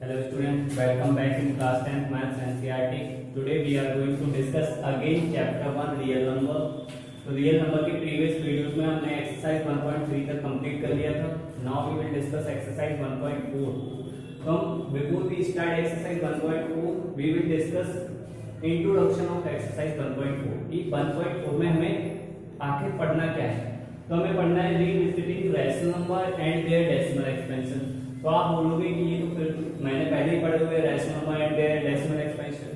Hello students, welcome back in class 10th Maths NCERT. Today we are going to discuss again chapter 1 real number. तो real number के previous videos में हमने exercise 1.3 तक complete कर लिया था. Now we will discuss exercise 1.4. तो before we start exercise 1.4 we will discuss introduction of exercise 1.4. ये 1.4 में हमें आखिर पढ़ना क्या है. तो हमें पढ़ना है revisiting rational number and their decimal expansion. तो आप बोलोगे कि ये तो फिर मैंने पहले ही पढ़े हुए rational number and their decimal expansion.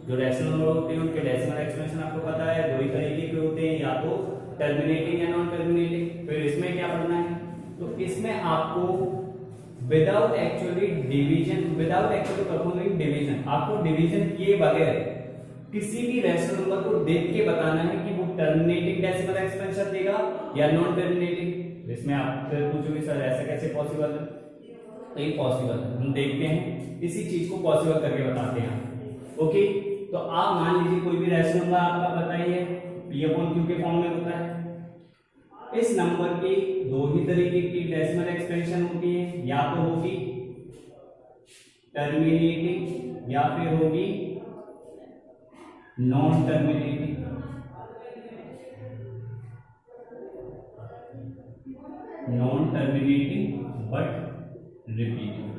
जो रैशनल नंबर होते हैं उनके डेसिमल एक्सपेंशन आपको पता है. दो ही तरीके के होते हैं, या तो टर्मिनेटिंग या नॉन टर्मिनेटिंग. फिर इसमें क्या पढ़ना है, तो इसमें आपको विदाउट एक्चुअली परफॉर्मिंग डिवीजन, आपको डिवीजन किए बगैर किसी भी रैशनल नंबर को देख के बताना है कि वो टर्मिनेटिंग डेसिमल एक्सपेंशन देगा या नॉन टर्मिनेटिंग. इसमें आप पूछोगे सर ऐसा कैसे पॉसिबल है. तो ये पॉसिबल है, हम देखते हैं इसी चीज को पॉसिबल करके बताते हैं. ओके, तो आप मान लीजिए कोई भी रैशनल नंबर आपका पता ही है P अपॉन Q के फॉर्म में होता है. इस नंबर की दो ही तरीके की डेसिमल एक्सपेंशन होती है, या तो होगी टर्मिनेटिंग या फिर होगी non terminating. Non terminating but repeating.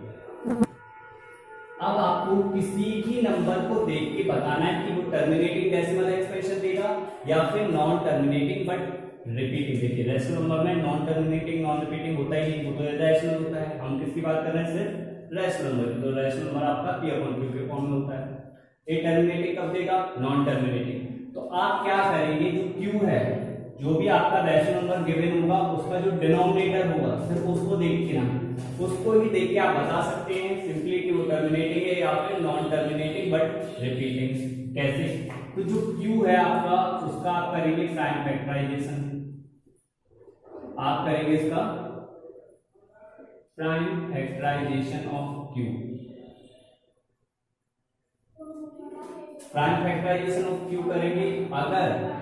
अब आपको किसी भी नंबर को देख के बताना है कि वो टर्मिनेटिंग डेसिमल एक्सपेंशन देगा या फिर नॉन टर्मिनेटिंग बट रिपीटिंग. देखिए रैशनल नंबर में नॉन टर्मिनेटिंग नॉन रिपीटिंग होता ही नहीं, वो तो रैशनल होता है. हम किसकी बात कर रहे हैं, सिर्फ रैशनल नंबर. तो रैशनल नंबर आपका P अपॉन Q के फॉर्म में होता है. ये टर्मिनेटिंग कब देगा, नॉन टर्मिनेटिंग. तो आप क्या करेंगे, जो Q है, जो भी आपका रैशनल नंबर गिवन होगा उसका जो डिनोमिनेटर होगा सिर्फ उसको देख के ना, उसको ही देख के आप बता सकते हैं सिंपली कि वो टर्मिनेटिंग है या फिर नॉन टर्मिनेटिंग बट रिपीटिंग. कैसे, तो जो Q है आपका उसका आप करेंगे प्राइम फैक्टराइजेशन. आप करेंगे इसका prime factorization of Q. Prime factorization of Q करेंगे. अगर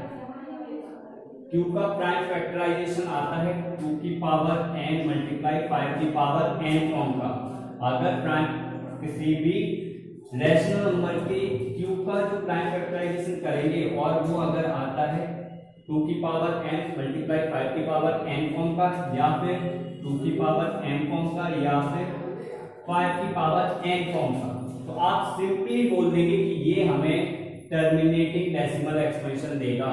Q का प्राइम फैक्टराइजेशन आता है 2 की पावर n मल्टीप्लाई 5 की पावर n फॉर्म का. अगर प्राइम किसी भी रैशनल नंबर के Q का जो प्राइम फैक्टराइजेशन करेंगे और वो अगर आता है 2 की पावर n मल्टीप्लाई 5 की पावर n फॉर्म का, या फिर 2 की पावर m फॉर्म का, या फिर 5 की पावर n फॉर्म का, तो आप सिंपली बोल देंगे कि ये हमें टर्मिनेटिंग डेसिमल एक्सपेंशन देगा.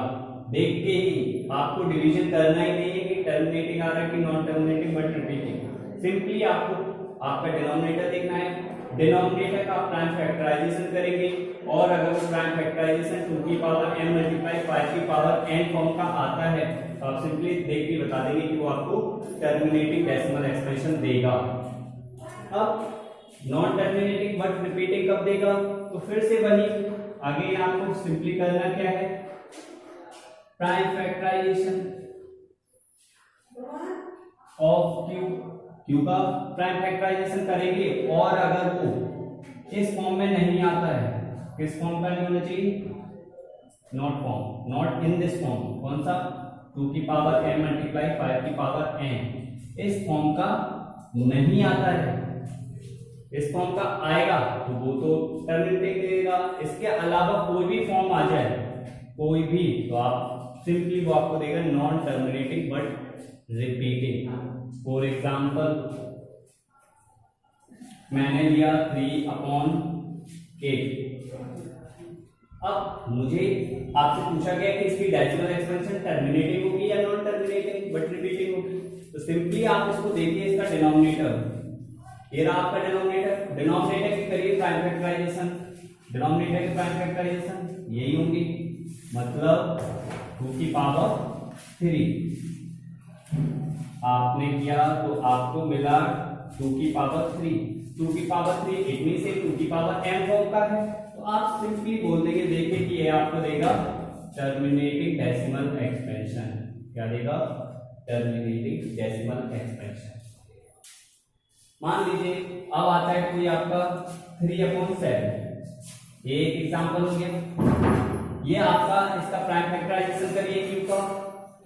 देख के ही आपको डिवीजन करना ही नहीं है कि टर्मिनेटिंग आ रहा है कि non terminating but repeating. Simply आपको आपका डिनोमिनेटर देखना है, डिनोमिनेटर का प्राइम फैक्टराइजेशन करेंगे, और अगर वो प्राइम फैक्टराइजेशन 2 की पावर m मल्टीप्लाई 5 की पावर n फॉर्म का आता है तो आप सिंपली देख के बता देंगे कि वो आपको टर्मिनेटिंग डेसिमल एक्सपेंशन देगा. अब नॉन टर्मिनेटिंग बट रिपीटिंग कब देगा, तो फिर से वही अगेन आपको सिंपली करना क्या है, प्राइम फैक्टराइजेशन ऑफ Q का प्राइम फैक्टराइजेशन करेंगे, और अगर वो इस फॉर्म में नहीं आता है, किस फॉर्म का नहीं होना चाहिए, not form, not in this form. कौन सा, 2 की पावर m मल्टीप्लाई 5 की पावर n, इस फॉर्म का नहीं आता है. इस फॉर्म का आएगा तो वो तो टर्मिनेटिंग देगा. इसके अलावा कोई भी फॉर्म आ जाए, कोई भी, तो आप सिंपली वो आपको देगा non terminating but repeating. For example मैंने लिया 3 अपॉन 8. अब मुझे आपसे पूछा गया कि इसकी डेसिमल एक्सपेंशन टर्मिनेटिंग होगी या नॉन टर्मिनेटिंग बट रिपीटिंग होगी. तो सिंपली आप इसको देखिए, इसका डिनोमिनेटर, ये रहा आपका डिनोमिनेटर. डिनोमिनेटर की करिए प्राइम फैक्टराइजेशन. डिनोमिनेटर की प्राइम फैक्टराइजेशन यही होंगी, मतलब 2 की पावर 3 आपने किया तो आपको मिला 2 की पावर 3. 2 की पावर 3 इतनी से 2 की पावर m फॉर्म का है, तो आप सिंपली बोल देंगे, देखिए कि ये आपको देगा टर्मिनेटिंग डेसिमल एक्सपेंशन. क्या देगा, टर्मिनेटिंग डेसिमल एक्सपेंशन. मान लीजिए अब आता है कोई आपका 3/7. ये एक एग्जांपल हो गया. ये आपका इसका प्राइम फैक्टराइजेशन करिए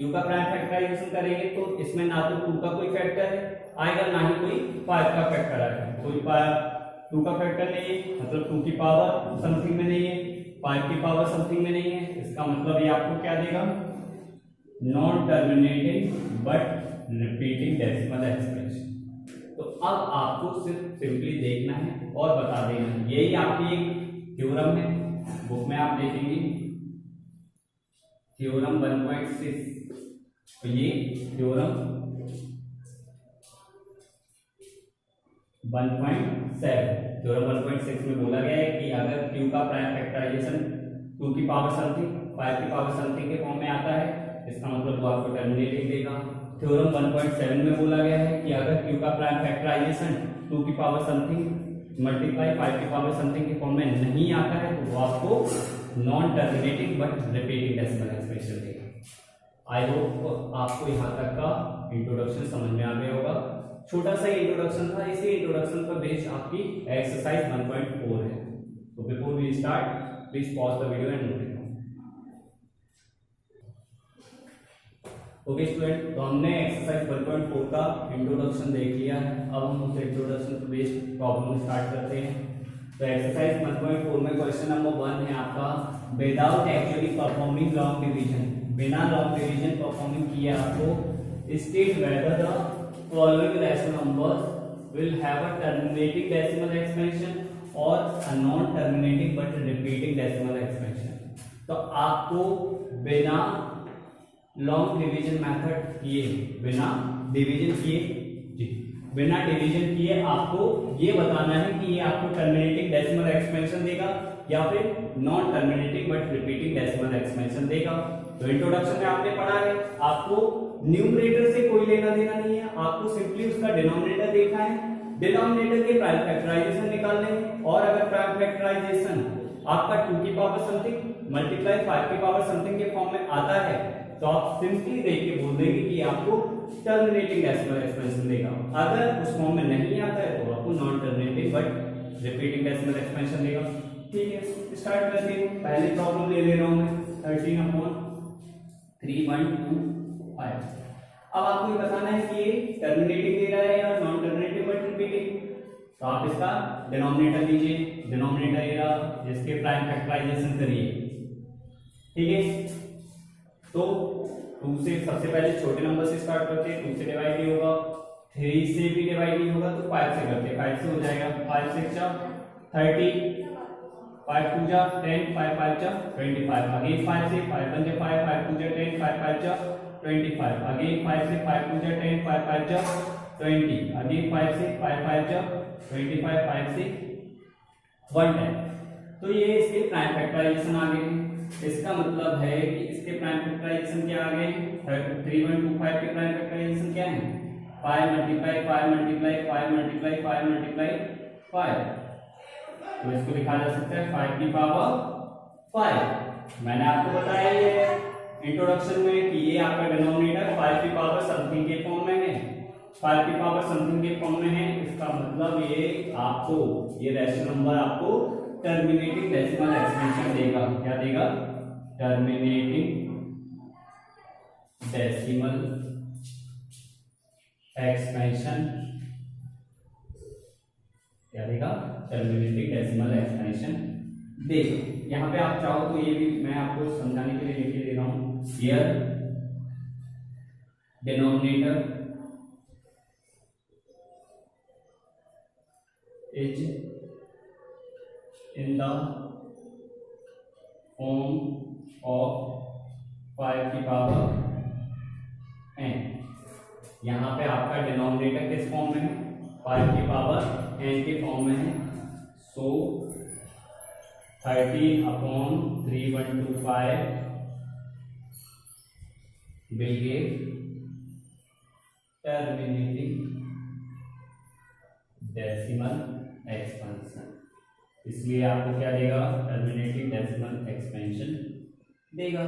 Q का प्राइम फैक्टराइजेशन करेंगे तो इसमें ना तो 2 का कोई फैक्टर आएगा, ना ही कोई 5 का फैक्टर आएगा. कोई 2 का फैक्टर नहीं है, मतलब 2 की पावर समथिंग में नहीं है, 5 की पावर समथिंग में नहीं है। इसका मतलब ये आपको क्या देगा, non terminating but repeating decimal expression. तो अब आपको सिर्फ सिंपली देखना है और बता देना है। यही आपकी एक थ्योरम है, बुक में आप देखेंगे थ्योरम 1.6। तो ये थ्योरम 1.7 थ्योरम 1.6 में बोला गया है कि अगर q का प्राइम फैक्टराइजेशन 2 की पावर समथिंग 5 की पावर समथिंग के फॉर्म में आता है, इसका मतलब वो आपको टर्मिनेटिंग देगा। थ्योरम 1.7 में बोला गया है कि अगर q का प्राइम फैक्टराइजेशन 2 की पावर समथिंग मल्टीप्लाई 5 की पावर समथिंग के फॉर्म में नहीं आता है तो वो आपको non terminating but repeating decimal expression देगा। आई होप आपको यहाँ तक का इंट्रोडक्शन समझ में आ गया होगा। छोटा सा इंट्रोडक्शन था, इसी इंट्रोडक्शन पर बेस्ड आपकी एक्सरसाइज 1.4 है। तो before we start please pause the video and note it down. Okay student, तो हमने एक्सरसाइज 1.4 का इंट्रोडक्शन देख लिया है। अब हम उस इंट्रोडक्शन पर बेस्ड प्रॉब्लम स्टार्ट करते हैं। तो एक्सरसाइज 1.4 में क्वेश्चन नंबर 1 है आपका, without actually performing long division, बिना लॉन्ग डिवीजन परफॉर्मिंग किए आपको state whether the following rational numbers will have a terminating decimal expansion or a non-terminating but repeating decimal expansion। तो आपको बिना लॉन्ग डिवीजन मेथड किए, बिना डिवीजन किए आपको ये बताना है कि ये आपको टर्मिनेटिंग डेसिमल एक्सपेंशन देगा या फिर non terminating but repeating decimal expansion देगा। तो इंट्रोडक्शन में आपने पढ़ा है आपको न्यूमरेटर से कोई लेना देना नहीं है, आपको सिंपली उसका डिनोमिनेटर देखना है, डिनोमिनेटर के प्राइम फैक्टराइजेशन निकालने हैं। और अगर प्राइम फैक्टराइजेशन आपका 2 की पावर समथिंग मल्टीप्लाई 5 की पावर समथिंग के फॉर्म में आता है तो आप सिंपली देख के बोल देंगे कि आपको टर्मिनेटिंग डेसिमल एक्सपेंशन देगा। अगर उस फॉर्म में नहीं आता है तो आपको non terminating but repeating decimal expansion देगा। ठीक है, स्टार्ट करते हैं। पहली प्रॉब्लम ले रहा हूं मैं 13/3/125। अब आपको ये बताना है कि ये टर्मिनेटिंग दे रहा है या नॉन टर्मिनेटिंग बट रिपीटिंग। तो आप इसका डिनोमिनेटर लीजिए, डिनोमिनेटर ये रहा जिसके प्राइम फैक्टराइजेशन करिए। ठीक है, तो 2 से सबसे पहले छोटे नंबर से स्टार्ट करते हैं। 2 से डिवाइड नहीं होगा, 3 से भी डिवाइड नहीं होगा तो 5 से करते हैं। 5 से हो जाएगा 5 6 जा 30, 5 2 जा 10, 5 5 जा 25। अगेन 5 से 5 1 जा 5, 5 2 जा 10, 5 5 जा 25। अगेन 5 से 5 2 जा 10, 5 5 जा 20। अगेन 5 से 5 5 जा 25, 5 से 110। तो ये इसके प्राइम फैक्टराइजेशन आ गए। इसका मतलब है कि इसके प्राइम फैक्टराइजेशन क्या आ गए, 3125 के प्राइम फैक्टराइजेशन क्या है, 5 मल्टीप्लाई 5 मल्टीप्लाई 5 मल्टीप्लाई 5 मल्टीप्लाई 5। तो इसको लिखा जा सकता है 5 की पावर 5। मैंने आपको बताया ये इंट्रोडक्शन में कि ये आपका डिनोमिनेटर 5 की पावर समथिंग के फॉर्म में है, 5 की पावर समथिंग के फॉर्म में है। इसका मतलब ये आपको ये रैशनल नंबर आपको टर्मिनेटिंग डेसिमल एक्सपेंशन देगा। क्या देगा, टर्मिनेटिंग डेसिमल एक्सपेंशन। क्या देगा, टर्मिनेटिंग डेसिमल एक्सपेंशन देगा। यहाँ पे आप चाहो तो ये भी मैं आपको समझाने के लिए लिख के दे रहा हूं, here denominator is in the form of 5 की पावर n। यहाँ पे आपका डिनोमिनेटर किस फॉर्म में है, 5 की पावर n के फॉर्म में है। सो 13/3125 will give terminating decimal expansion। इसलिए आपको क्या देगा, टर्मिनेटिंग डेसिमल एक्सपेंशन देगा।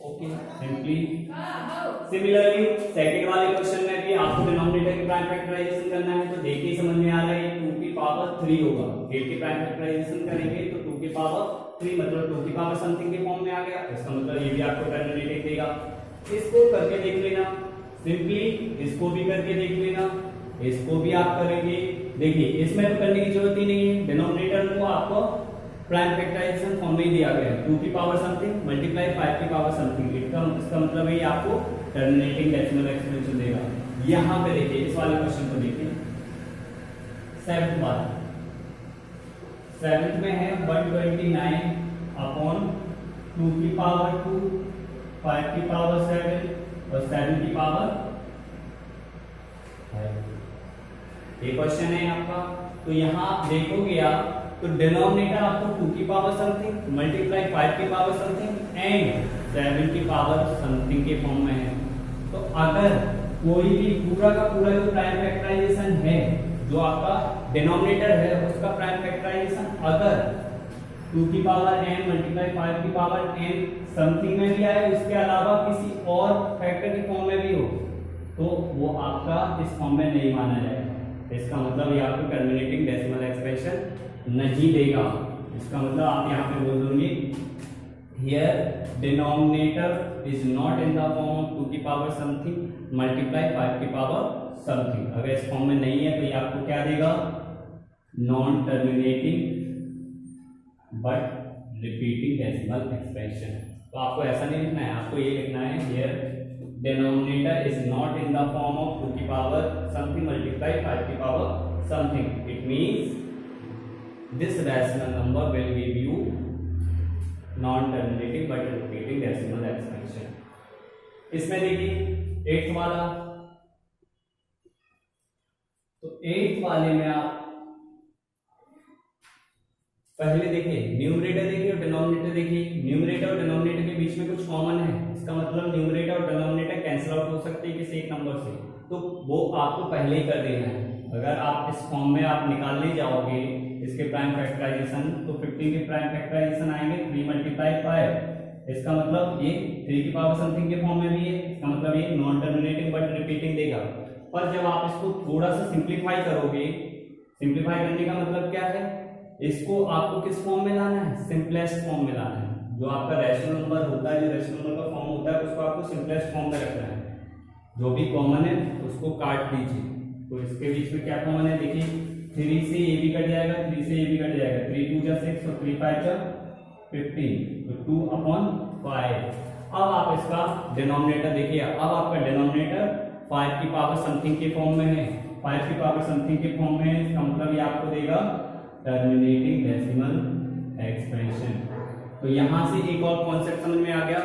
ओके, सिंपली सिमिलरली सेकंड वाले क्वेश्चन में भी आपको डिनोमिनेटर की प्राइम फैक्टराइजेशन करना है। तो देखिए समझ में आ रहा है 2 की पावर 3 होगा, 8 की प्राइम फैक्टराइजेशन करेंगे तो 2 की पावर 3 मतलब 2 की पावर समथिंग के फॉर्म में आ गया। इसका मतलब ये भी आपको टर्मिनेटिंग देगा। इसको करके देख लेना, सिंपली इसको भी करके देख लेना। इसको भी आप करेंगे। देखिए इसमें तो करने की जरूरत ही नहीं है, डिनोमिनेटर को आपको प्राइम फैक्टराइजेशन फॉर्म में ही दिया गया है, 2 की पावर समथिंग मल्टीप्लाई 5 की पावर समथिंग। इसका मतलब है आपको टर्मिनेटिंग डेसिमल एक्सपेंशन देगा। यहाँ पे देखिए इस वाले क्वेश्चन को देखिए, 7th बार 7th में है 129 अपॉन 2 की पावर 2, 5 की पावर 7 और 7 की पावर 5। ये क्वेश्चन है आपका। तो यहाँ देखोगे आप तो डिनोमिनेटर आपको 2 की पावर समथिंग मल्टीप्लाई 5 की पावर समथिंग एंड 7 की पावर समथिंग के फॉर्म में है। तो अगर कोई भी पूरा का पूरा जो प्राइम फैक्टराइजेशन है, जो आपका डिनोमिनेटर है उसका प्राइम फैक्टराइजेशन अगर 2 की पावर n मल्टीप्लाई 5 की पावर n समथिंग में भी आए, उसके अलावा किसी और फैक्टर की फॉर्म में भी हो, तो वो आपका इस फॉर्म में नहीं माना जाएगा। इसका मतलब ये आपको टर्मिनेटिंग डेसिमल एक्सप्रेशन नहीं देगा। इसका मतलब आप यहाँ पे बोल दोगे here denominator is not in the form of 2 की पावर समथिंग मल्टीप्लाई 5 की पावर समथिंग। अगर इस फॉर्म में नहीं है तो ये आपको क्या देगा, non terminating but repeating decimal expression. तो आपको ऐसा नहीं लिखना है, आपको ये लिखना है here denominator is not in the form of 2 की पावर समथिंग मल्टीप्लाई 5 की power something. It means this rational number will give you non-terminating but repeating decimal expansion। इसमें देखिए 8th वाला, तो 8th वाले में आप पहले देखिए न्यूमरेटर देखिए और डिनोमिनेटर देखिए। न्यूमरेटर और डिनोमिनेटर के बीच में कुछ कॉमन है, इसका मतलब न्यूमरेटर और डिनोमिनेटर कैंसिल आउट हो सकते हैं किसी एक नंबर से, तो वो आपको पहले ही कर देना है। अगर आप इस फॉर्म में आप निकालने जाओगे इसके प्राइम फैक्टराइजेशन, तो 15 के प्राइम फैक्टराइजेशन आएंगे 3 मल्टीप्लाई 5। इसका मतलब ये 3 की पावर समथिंग के फॉर्म में भी है, इसका मतलब ये नॉन टर्मिनेटिंग बट रिपीटिंग देगा। पर जब आप इसको थोड़ा सा सिंप्लीफाई करोगे, सिंप्लीफाई करने का मतलब क्या है, इसको आपको किस फॉर्म में लाना है, सिंपलेस्ट फॉर्म में लाना है। जो आपका रैशनल नंबर होता है, जो रैशनल नंबर का फॉर्म होता है, उसको आपको सिंपलेस्ट फॉर्म में रखना है। जो भी कॉमन है उसको काट दीजिए। तो इसके बीच में क्या कॉमन है, देखिए 3 से ये भी कट जाएगा, 3 से ये भी कट जाएगा, 3 2 जा 6 और 3 5 जा 15, तो 2/5। अब आप इसका डिनोमिनेटर देखिए, अब आपका डिनोमिनेटर 5 की पावर समथिंग के फॉर्म में है, 5 की पावर समथिंग के फॉर्म में है। इसका मतलब ये आपको देगा टर्मिनेटिंग डेसिमल एक्सपेंशन। तो यहां से एक और कॉन्सेप्ट समझ में आ गया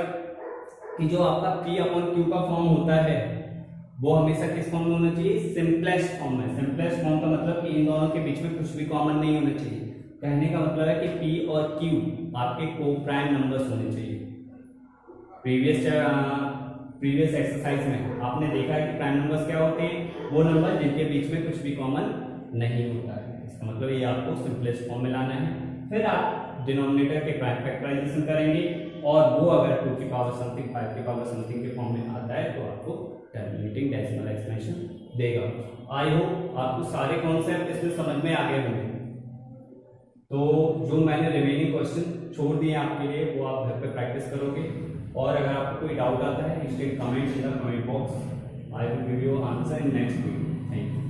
कि जो आपका P/Q का फॉर्म होता है वो हमेशा किस फॉर्म में होना चाहिए, सिंपलेस्ट फॉर्म में। सिंपलेस्ट फॉर्म का मतलब कि इन दोनों के बीच में कुछ भी कॉमन नहीं होना चाहिए। कहने का मतलब है कि P और Q आपके को प्राइम नंबर्स होने चाहिए। प्रीवियस एक्सरसाइज में आपने देखा है कि प्राइम नंबर्स क्या होते हैं, वो नंबर जिनके बीच में कुछ भी कॉमन नहीं होता है। इसका मतलब ये आपको सिंपलेस्ट फॉर्म में लाना है। फिर आप डिनोमिनेटर के प्राइम फैक्टराइजेशन करेंगे और वो अगर 2 की पावर समथिंग 5 की पावर समथिंग के फॉर्म में आता है तो आपको टर्मिनेटिंग डेसिमल एक्सपेंशन देगा। आई होप आपको सारे कॉन्सेप्ट इसमें समझ में आ गए होंगे। तो जो मैंने रिमेनिंग क्वेश्चन छोड़ दिए आपके लिए वो आप घर पे प्रैक्टिस करोगे, और अगर आपको कोई डाउट आता है, comment in the comment box. I will give you answer in next video. Thank you.